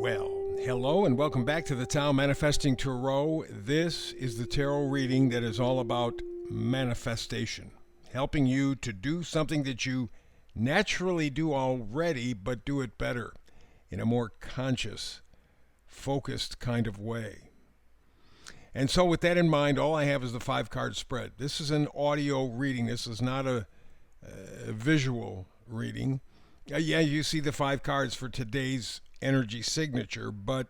Well, hello and welcome back to the Tao Manifesting Tarot. This is the tarot reading that is all about manifestation, helping you to do something that you naturally do already, but do it better in a more conscious, focused kind of way. And so with that in mind, all I have is the 5-card spread. This is an audio reading. This is not a visual reading. Yeah, you see the 5 cards for today's energy signature, but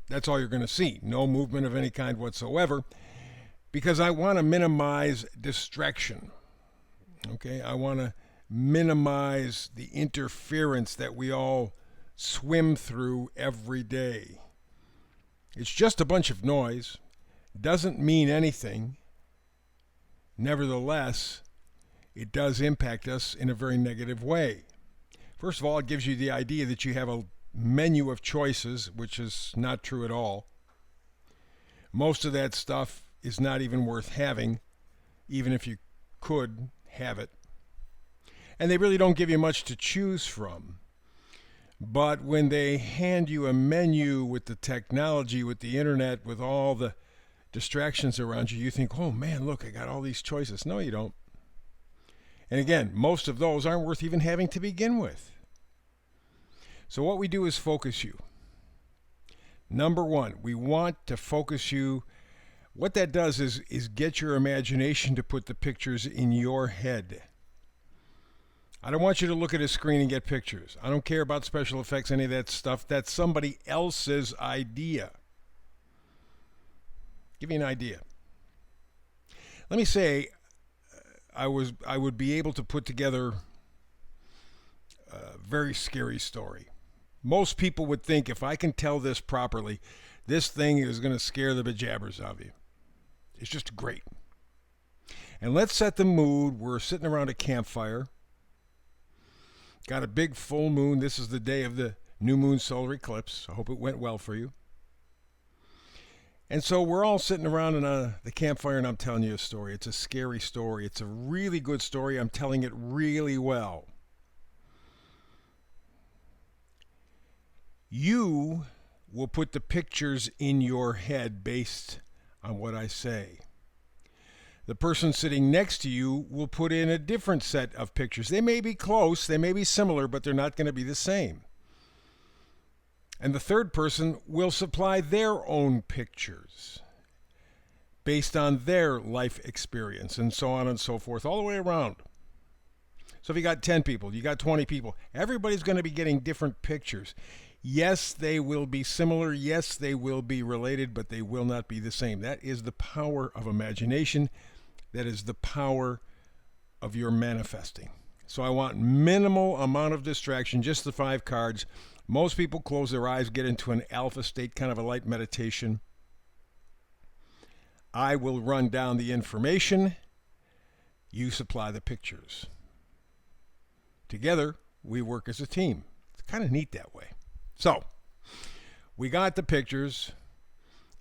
that's all you're going to see. No movement of any kind whatsoever, because I want to minimize distraction. Okay, I want to minimize the interference that we all swim through every day. It's just a bunch of noise. Doesn't mean anything. Nevertheless, it does impact us in a very negative way. First of all, it gives you the idea that you have a menu of choices, which is not true at all. Most of that stuff is not even worth having, even if you could have it. And they really don't give you much to choose from. But when they hand you a menu with the technology, with the internet, with all the distractions around you, you think, oh man, look, I got all these choices. No, you don't. And again, most of those aren't worth even having to begin with. So what we do is focus you. Number one, we want to focus you. What that does is get your imagination to put the pictures in your head. I don't want you to look at a screen and get pictures. I don't care about special effects, any of that stuff. That's somebody else's idea. Give you an idea. Let me say I would be able to put together a very scary story. Most people would think if I can tell this properly, this thing is going to scare the bejabbers out of you. It's just great. And let's set the mood. We're sitting around a campfire. Got a big full moon. This is the day of the new moon solar eclipse. I hope it went well for you. And so we're all sitting around in the campfire, and I'm telling you a story. It's a scary story. It's a really good story. I'm telling it really well. You will put the pictures in your head based on what I say. The person sitting next to you will put in a different set of pictures. They may be close, they may be similar, but they're not going to be the same. And the third person will supply their own pictures based on their life experience, and so on and so forth, all the way around. So if you got 10 people, you got 20 people, everybody's going to be getting different pictures. Yes, they will be similar. Yes, they will be related, but they will not be the same. That is the power of imagination. That is the power of your manifesting. So I want minimal amount of distraction, just the 5 cards. Most people close their eyes, get into an alpha state, kind of a light meditation. I will run down the information. You supply the pictures. Together, we work as a team. It's kind of neat that way. So, we got the pictures.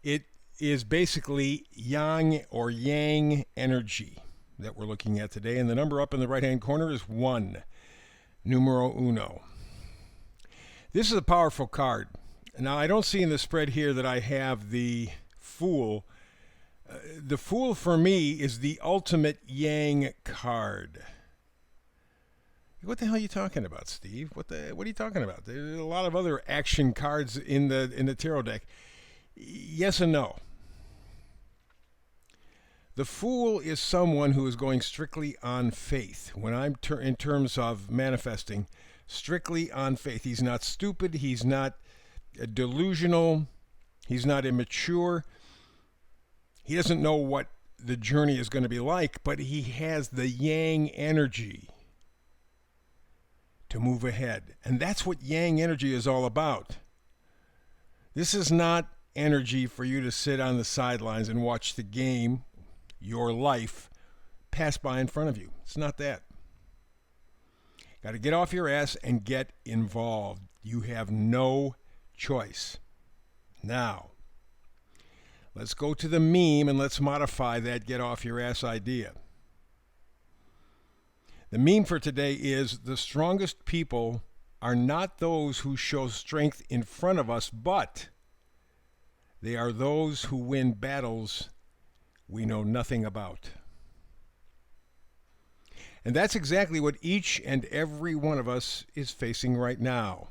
It is basically yang or yang energy that we're looking at today. And the number up in the right-hand corner is 1, numero uno. This is a powerful card. Now, I don't see in the spread here that I have the Fool. The Fool for me is the ultimate yang card. What the hell are you talking about, Steve? What are you talking about? There's a lot of other action cards in the tarot deck. Yes and no. The Fool is someone who is going strictly on faith. When I'm in terms of manifesting, strictly on faith. He's not stupid. He's not delusional. He's not immature. He doesn't know what the journey is going to be like, but he has the yang energy to move ahead. And that's what yang energy is all about. This is not energy for you to sit on the sidelines and watch the game, your life, pass by in front of you. It's not that. Got to get off your ass and get involved. You have no choice. Now, let's go to the meme and let's modify that get off your ass idea. The meme for today is the strongest people are not those who show strength in front of us, but they are those who win battles we know nothing about. And that's exactly what each and every one of us is facing right now.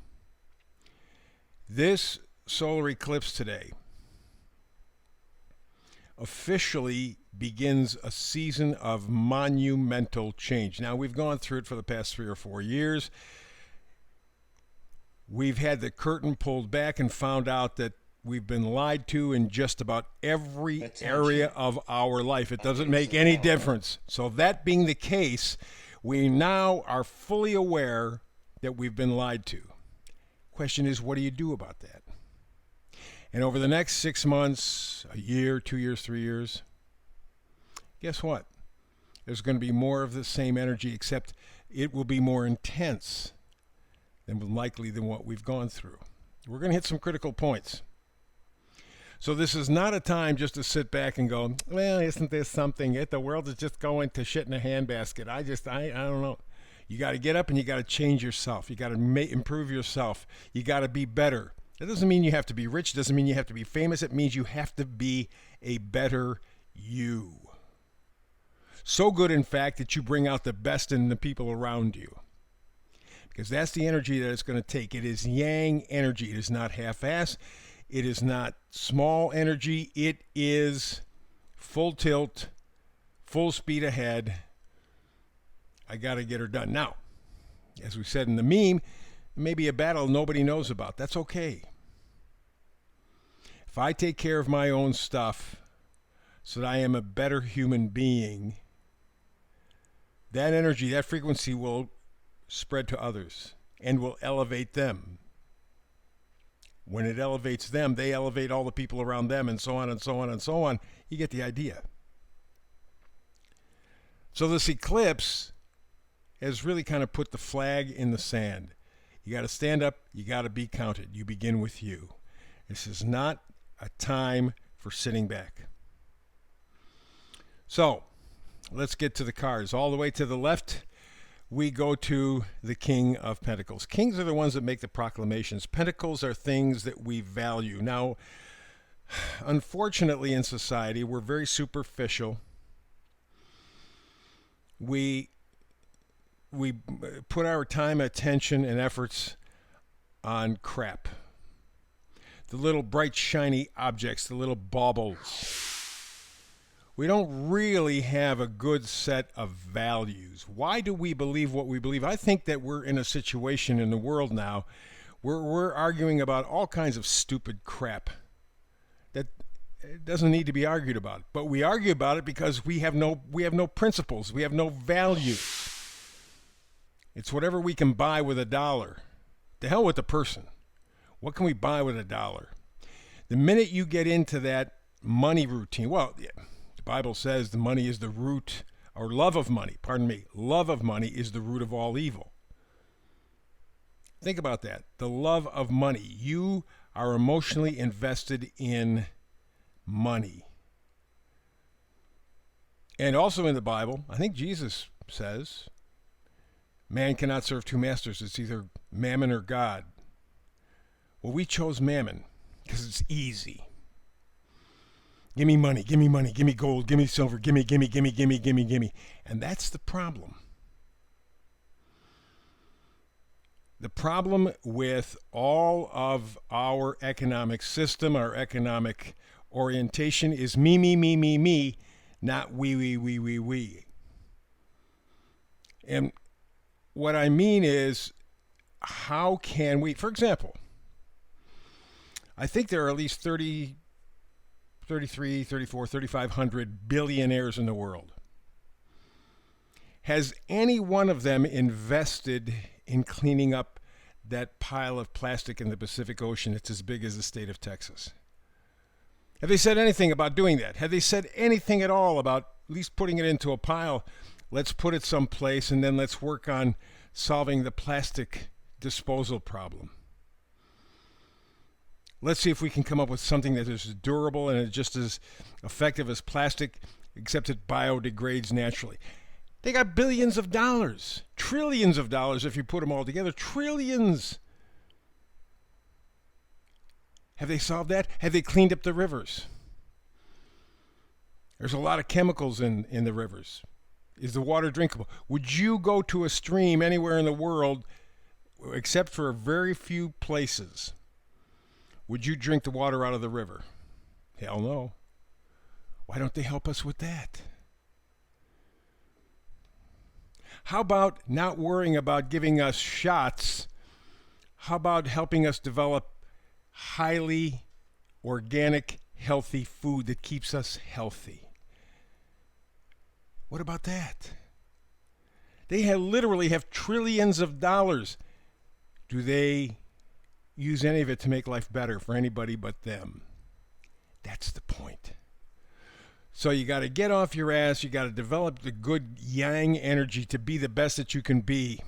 This solar eclipse today officially begins a season of monumental change. Now, we've gone through it for the past 3 or 4 years. We've had the curtain pulled back and found out that we've been lied to in just about every area of our life. It doesn't make any difference. So that being the case, we now are fully aware that we've been lied to. Question is, what do you do about that? And over the next 6 months, a year, 2 years, 3 years, guess what? There's going to be more of the same energy, except it will be more intense than likely than what we've gone through. We're going to hit some critical points. So this is not a time just to sit back and go, well, isn't this something? The world is just going to shit in a handbasket. I don't know. You got to get up and you got to change yourself. You got to improve yourself. You got to be better. That doesn't mean you have to be rich. It doesn't mean you have to be famous. It means you have to be a better you. So good, in fact, that you bring out the best in the people around you. Because that's the energy that it's going to take. It is yang energy. It is not half-ass. It is not small energy. It is full tilt, full speed ahead. I got to get her done. Now, as we said in the meme, maybe a battle nobody knows about. That's okay. If I take care of my own stuff so that I am a better human being, that energy, that frequency will spread to others and will elevate them. When it elevates them, they elevate all the people around them, and so on and so on and so on. You get the idea. So this eclipse has really kind of put the flag in the sand. You got to stand up. You got to be counted. You begin with you. This is not a time for sitting back. So let's get to the cards. All the way to the left, we go to the King of Pentacles. Kings are the ones that make the proclamations. Pentacles are things that we value. Now, unfortunately in society, we're very superficial. We put our time, attention, and efforts on crap. The little bright, shiny objects, the little baubles. We don't really have a good set of values. Why do we believe what we believe? I think that we're in a situation in the world now where we're arguing about all kinds of stupid crap that doesn't need to be argued about. But we argue about it because we have no principles. We have no values. It's whatever we can buy with $1. To hell with the person. What can we buy with $1? The minute you get into that money routine, well, yeah, the Bible says the money is the root, or love of money, love of money is the root of all evil. Think about that. The love of money. You are emotionally invested in money. And also in the Bible, I think Jesus says, man cannot serve two masters. It's either mammon or God. Well, we chose mammon because it's easy. Give me money, give me money, give me gold, give me silver, give me. And that's the problem. The problem with all of our economic system, our economic orientation is me, not we. And what I mean is, how can we, for example, I think there are at least 3,500 billionaires in the world. Has any one of them invested in cleaning up that pile of plastic in the Pacific Ocean that's as big as the state of Texas? Have they said anything about doing that? Have they said anything at all about at least putting it into a pile? Let's put it someplace and then let's work on solving the plastic disposal problem. Let's see if we can come up with something that is durable and just as effective as plastic, except it biodegrades naturally. They got billions of dollars, trillions of dollars if you put them all together, trillions. Have they solved that? Have they cleaned up the rivers? There's a lot of chemicals in the rivers. Is the water drinkable? Would you go to a stream anywhere in the world, except for very few places? Would you drink the water out of the river? Hell no. Why don't they help us with that? How about not worrying about giving us shots? How about helping us develop highly organic, healthy food that keeps us healthy? What about that? They literally have trillions of dollars. Do they use any of it to make life better for anybody but them? That's the point. So you got to get off your ass. You got to develop the good yang energy to be the best that you can be.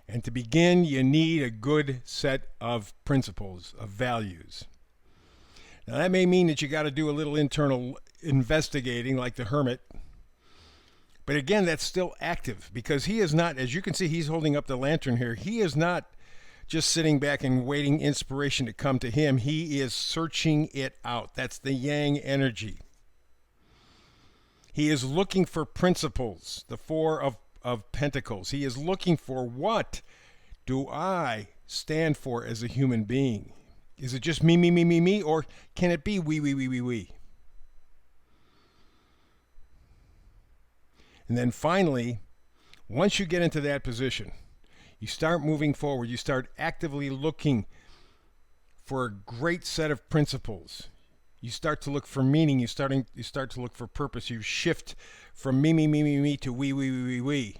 And to begin, you need a good set of principles, of values. Now that may mean that you got to do a little internal investigating like the hermit. But again, that's still active because he is not, as you can see, he's holding up the lantern here. He is not just sitting back and waiting inspiration to come to him. He is searching it out. That's the yang energy. He is looking for principles, the Four of Pentacles. He is looking for, what do I stand for as a human being? Is it just me, me, me, me, me? Or can it be we? And then finally, once you get into that position, you start moving forward. You start actively looking for a great set of principles. You start to look for meaning. You start to look for purpose. You shift from me to we.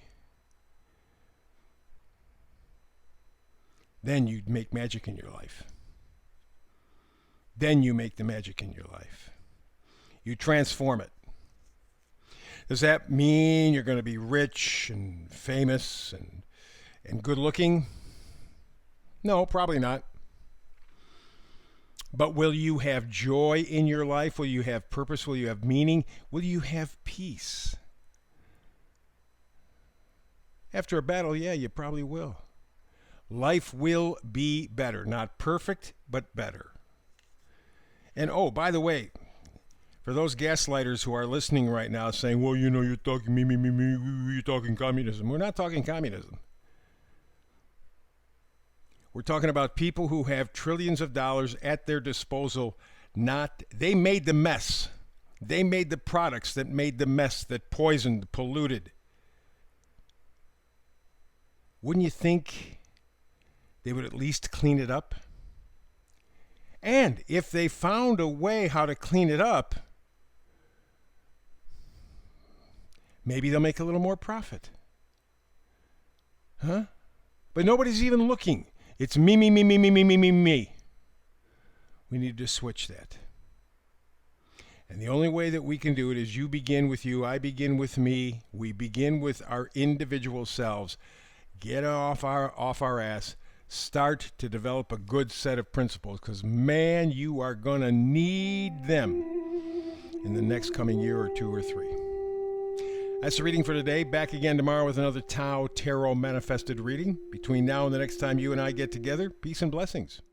Then you make magic in your life. Then you make the magic in your life. You transform it. Does that mean you're going to be rich and famous and good looking? No, probably not. But will you have joy in your life? Will you have purpose? Will you have meaning? Will you have peace? After a battle, yeah, you probably will. Life will be better. Not perfect, but better. And oh, by the way, for those gaslighters who are listening right now saying, well, you're talking me, you're talking communism. We're not talking communism. We're talking about people who have trillions of dollars at their disposal. They made the mess. They made the products that made the mess, that poisoned, polluted. Wouldn't you think they would at least clean it up? And if they found a way how to clean it up, maybe they'll make a little more profit. Huh? But nobody's even looking. It's me. We need to switch that. And the only way that we can do it is you begin with you, I begin with me. We begin with our individual selves. Get off our ass. Start to develop a good set of principles, because, man, you are going to need them in the next coming year or two or three. That's the reading for today. Back again tomorrow with another Tao Tarot Manifested reading. Between now and the next time you and I get together, peace and blessings.